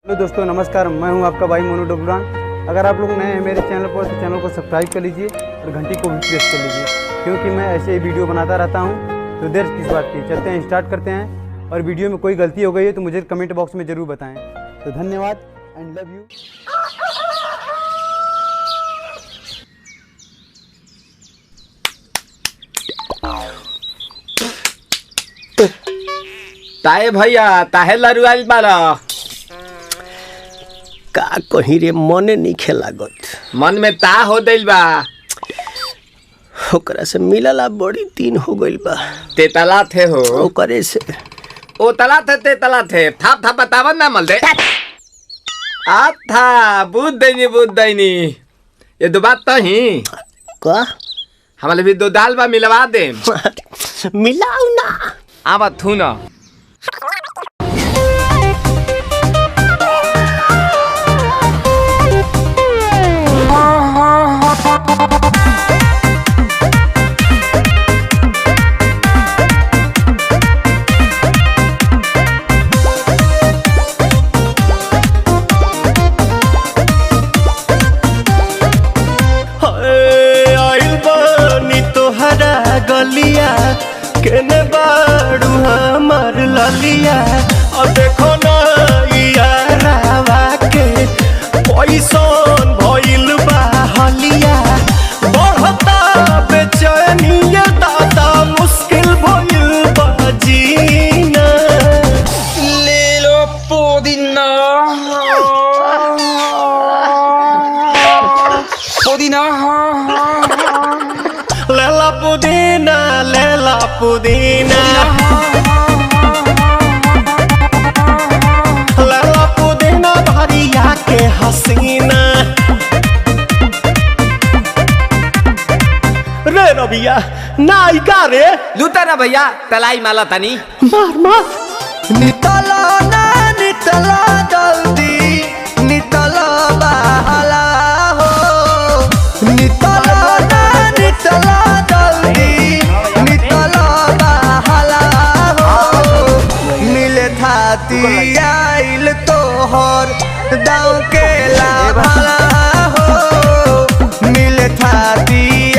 Hello दोस्तों, नमस्कार। मैं हूं आपका भाई मोनू डोबरान। अगर आप लोग नए हैं मेरे चैनल पर तो चैनल को सब्सक्राइब कर लीजिए और घंटी को भी प्रेस कर लीजिए, क्योंकि मैं ऐसे ही वीडियो बनाता रहता हूं। तो देर किस बात की, चलते हैं, स्टार्ट करते हैं। और वीडियो में कोई गलती हो गई है तो मुझे कमेंट बॉक्स में ज़रूर बताएँ। तो धन्यवाद एंड लव यू। ताए भैया ताहे लरुआल बारा का कहीं रे मने नहीं लागत। मन में ता हो दिल बा, ओकरा से मिलला बड़ी दिन हो गइल बा। ते तला थे हो ओकरे से ओ तला थे ते तला थे थाप थाप बतावन ना मल दे आ था बुद्ध दैनी ये दो बात तो ही का हमारे भी दो दाल बा मिलवा दे मिलाऊ ना आवा थू ना। आइल बानी तोहरा गलिया केने बाड़ू हमार ललिया। और देखो ना यारावा के पैसन भइल बा हलिया। बढ़ता बेचैनिया दादा मुश्किल भइल बा जीना। ले लो पुदीना पुदीना लेला पुदीना लेला पुदीना लेला पुदीना भरिया के हसीना। रे रबिया नायिका रे लूटा ना भैया तलाई माला तनी मार मार। नितला ना नितला जल्दी नितला बहला हो। नितला ना नितला जल्दी नितला बहला हो। मिले थाती आइल तोहर दाँव के लाभला हो। मिले थाती